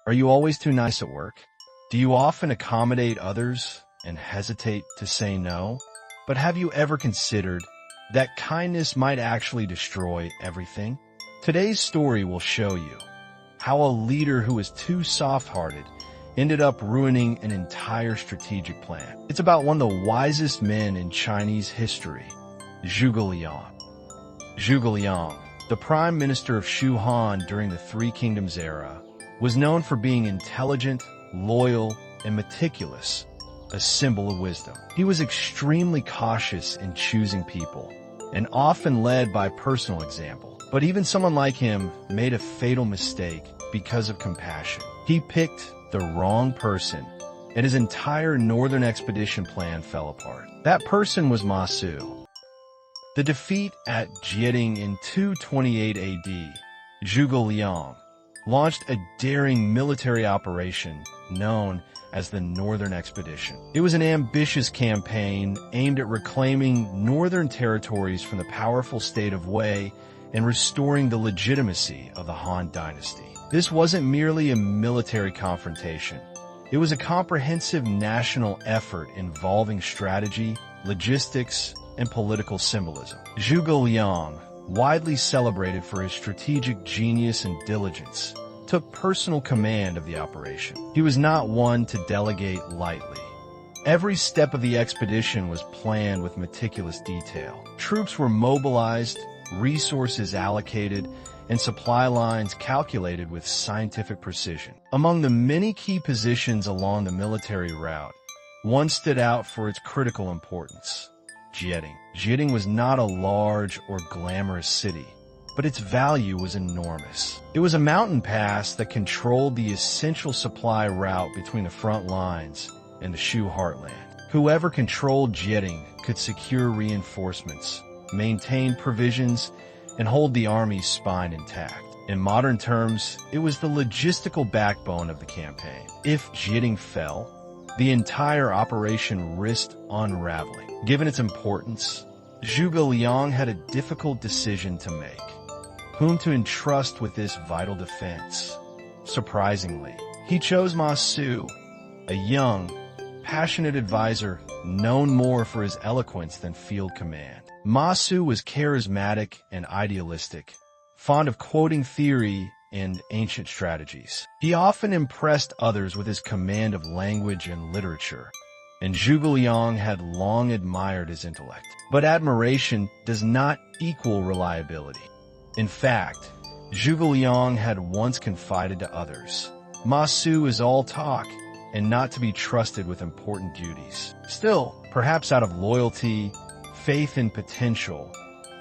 Are you always too nice at work? Do you often accommodate others and hesitate to say no? But have you ever considered that kindness might actually destroy everything? Today's story will show you how a leader who was too soft-hearted ended up ruining an entire strategic plan. It's about one of the wisest men in Chinese history, Zhuge Liang. Zhuge Liang, the prime minister of Shu Han during the Three Kingdoms era, was known for being intelligent, loyal, and meticulous, a symbol of wisdom. He was extremely cautious in choosing people, and often led by personal example. But even someone like him made a fatal mistake because of compassion. He picked the wrong person, and his entire northern expedition plan fell apart. That person was Ma Su. The defeat at Jieting in 228 AD, Zhuge Liang launched a daring military operation known as the Northern Expedition. It was an ambitious campaign aimed at reclaiming northern territories from the powerful state of Wei and restoring the legitimacy of the Han dynasty. This wasn't merely a military confrontation. It was a comprehensive national effort involving strategy, logistics, and political symbolism. Zhuge Liang, widely celebrated for his strategic genius and diligence, took personal command of the operation. He was not one to delegate lightly. Every step of the expedition was planned with meticulous detail. Troops were mobilized, resources allocated, and supply lines calculated with scientific precision. Among the many key positions along the military route, one stood out for its critical importance: Jieting. Jieting was not a large or glamorous city, but its value was enormous. It was a mountain pass that controlled the essential supply route between the front lines and the Shu heartland. Whoever controlled Jieting could secure reinforcements, maintain provisions, and hold the army's spine intact. In modern terms, it was the logistical backbone of the campaign. If Jieting fell, the entire operation risked unraveling. Given its importance, Zhuge Liang had a difficult decision to make: whom to entrust with this vital defense. Surprisingly, he chose Ma Su, a young, passionate advisor known more for his eloquence than field command. Ma Su was charismatic and idealistic, fond of quoting theory and ancient strategies. He often impressed others with his command of language and literature, and Zhuge Liang had long admired his intellect. But admiration does not equal reliability. In fact, Zhuge Liang had once confided to others, "Ma Su is all talk and not to be trusted with important duties." Still, perhaps out of loyalty, faith in potential,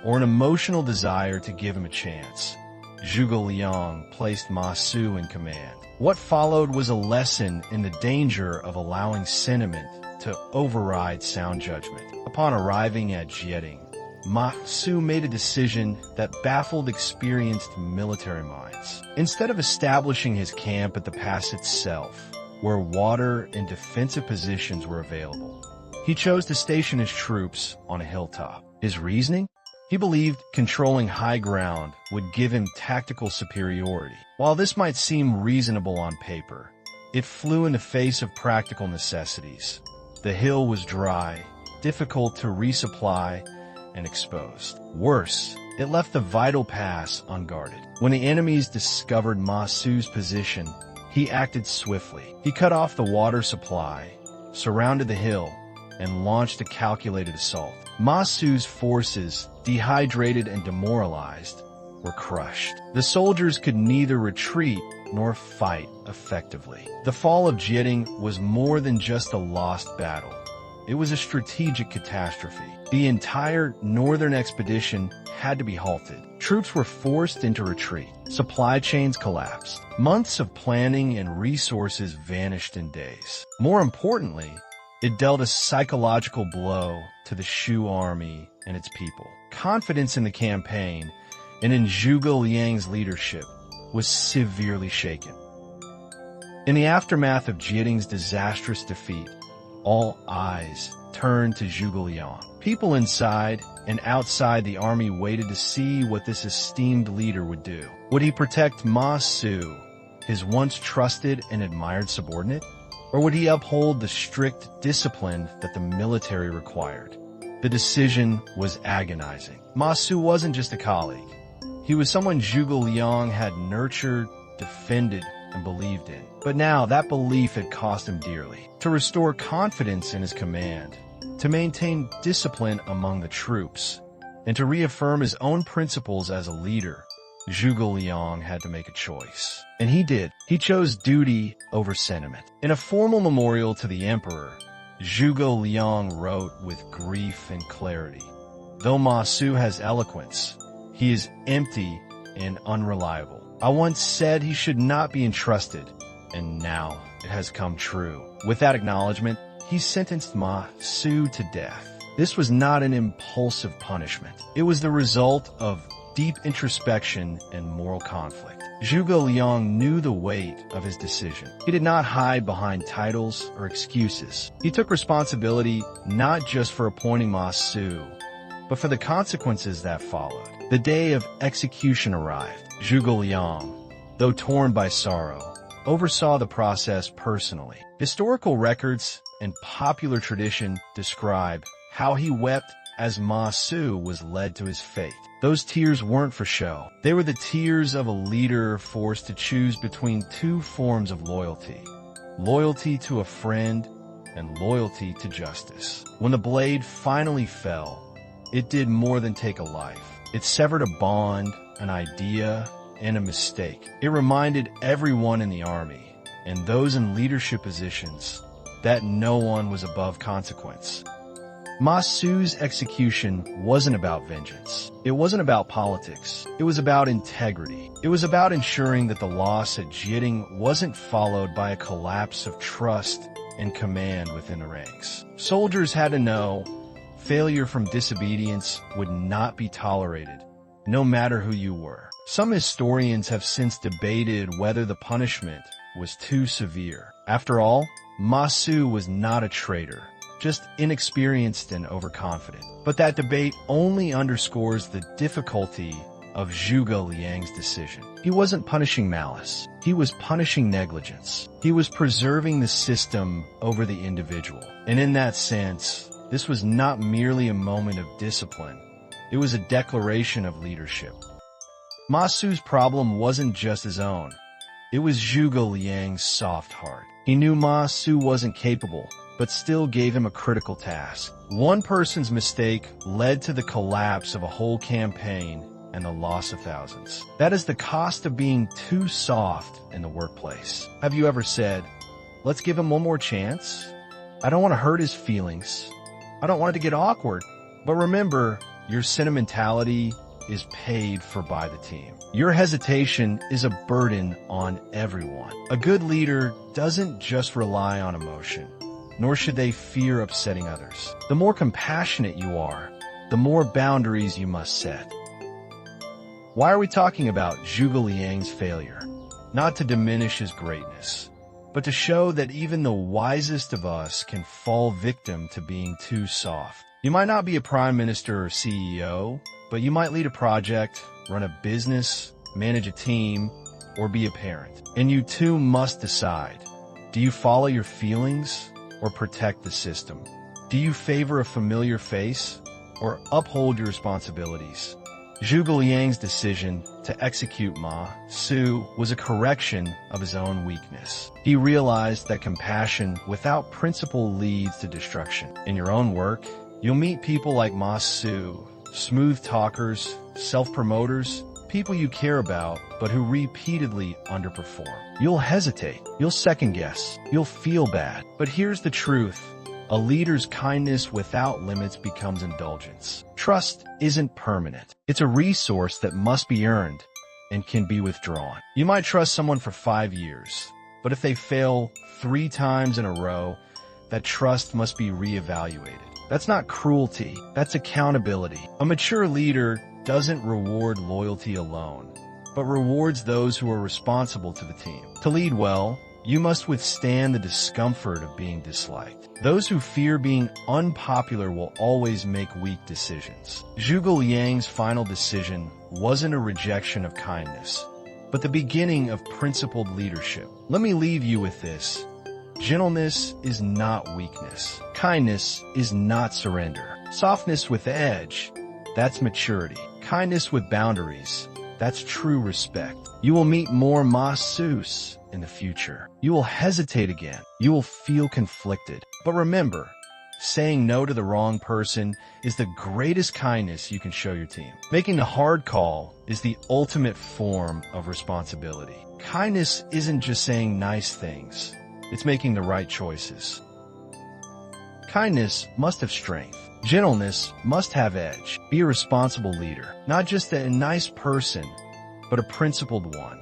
or an emotional desire to give him a chance, Zhuge Liang placed Ma Su in command. What followed was a lesson in the danger of allowing sentiment to override sound judgment. Upon arriving at Jieting, Ma Su made a decision that baffled experienced military minds. Instead of establishing his camp at the pass itself, where water and defensive positions were available, he chose to station his troops on a hilltop. His reasoning? He believed controlling high ground would give him tactical superiority. While this might seem reasonable on paper, it flew in the face of practical necessities. The hill was dry, difficult to resupply, and exposed. Worse, it left the vital pass unguarded. When the enemies discovered Ma Su's position, he acted swiftly. He cut off the water supply, surrounded the hill, and launched a calculated assault. Ma Su's forces, dehydrated and demoralized, were crushed. The soldiers could neither retreat nor fight effectively. The fall of Jieting was more than just a lost battle. It was a strategic catastrophe. The entire northern expedition had to be halted. Troops were forced into retreat. Supply chains collapsed. Months of planning and resources vanished in days. More importantly, it dealt a psychological blow to the Shu army and its people. Confidence in the campaign and in Zhuge Liang's leadership was severely shaken. In the aftermath of Jieting's disastrous defeat, all eyes turned to Zhuge Liang. People inside and outside the army waited to see what this esteemed leader would do. Would he protect Ma Su, his once trusted and admired subordinate? Or would he uphold the strict discipline that the military required? The decision was agonizing. Ma Su wasn't just a colleague. He was someone Zhuge Liang had nurtured, defended, and believed in. But now that belief had cost him dearly. To restore confidence in his command, to maintain discipline among the troops, and to reaffirm his own principles as a leader, Zhuge Liang had to make a choice. And he did. He chose duty over sentiment. In a formal memorial to the emperor, Zhuge Liang wrote with grief and clarity, "Though Ma Su has eloquence, he is empty and unreliable. I once said he should not be entrusted, and now it has come true." With that acknowledgement, he sentenced Ma Su to death. This was not an impulsive punishment. It was the result of deep introspection and moral conflict. Zhuge Liang knew the weight of his decision. He did not hide behind titles or excuses. He took responsibility not just for appointing Ma Su, but for the consequences that followed. The day of execution arrived. Zhuge Liang, though torn by sorrow, oversaw the process personally. Historical records and popular tradition describe how he wept as Ma Su was led to his fate. Those tears weren't for show. They were the tears of a leader forced to choose between two forms of loyalty. Loyalty to a friend and loyalty to justice. When the blade finally fell, it did more than take a life. It severed a bond, an idea, and a mistake. It reminded everyone in the army, and those in leadership positions, that no one was above consequence. Ma Su's execution wasn't about vengeance. It wasn't about politics. It was about integrity. It was about ensuring that the loss at Jiading wasn't followed by a collapse of trust and command within the ranks. Soldiers had to know failure from disobedience would not be tolerated, no matter who you were. Some historians have since debated whether the punishment was too severe. After all, Ma Su was not a traitor, just inexperienced and overconfident. But that debate only underscores the difficulty of Zhuge Liang's decision. He wasn't punishing malice. He was punishing negligence. He was preserving the system over the individual. And in that sense, this was not merely a moment of discipline. It was a declaration of leadership. Ma Su's problem wasn't just his own. It was Zhuge Liang's soft heart. He knew Ma Su wasn't capable, but still gave him a critical task. One person's mistake led to the collapse of a whole campaign and the loss of thousands. That is the cost of being too soft in the workplace. Have you ever said, "Let's give him one more chance"? I don't want to hurt his feelings. I don't want it to get awkward. But remember, your sentimentality is paid for by the team. Your hesitation is a burden on everyone. A good leader doesn't just rely on emotion, nor should they fear upsetting others. The more compassionate you are, the more boundaries you must set. Why are we talking about Zhuge Liang's failure? Not to diminish his greatness, but to show that even the wisest of us can fall victim to being too soft. You might not be a prime minister or CEO, but you might lead a project, run a business, manage a team, or be a parent. And you too must decide, do you follow your feelings or protect the system? Do you favor a familiar face or uphold your responsibilities? Zhuge Liang's decision to execute Ma Su was a correction of his own weakness. He realized that compassion without principle leads to destruction. In your own work, you'll meet people like Ma Su, smooth talkers, self-promoters, people you care about, but who repeatedly underperform. You'll hesitate, you'll second-guess, you'll feel bad. But here's the truth. A leader's kindness without limits becomes indulgence. Trust isn't permanent. It's a resource that must be earned and can be withdrawn. You might trust someone for 5 years, but if they fail 3 times in a row, that trust must be reevaluated. That's not cruelty, that's accountability. A mature leader doesn't reward loyalty alone, but rewards those who are responsible to the team. To lead well, you must withstand the discomfort of being disliked. Those who fear being unpopular will always make weak decisions. Zhuge Liang's final decision wasn't a rejection of kindness. but the beginning of principled leadership. Let me leave you with this. Gentleness is not weakness. Kindness is not surrender. Softness with edge, that's maturity. Kindness with boundaries, that's true respect. You will meet more masseuse in the future. You will hesitate again. You will feel conflicted. But remember, saying no to the wrong person is the greatest kindness you can show your team. Making the hard call is the ultimate form of responsibility. Kindness isn't just saying nice things. It's making the right choices. Kindness must have strength. Gentleness must have edge. Be a responsible leader, not just a nice person, but a principled one.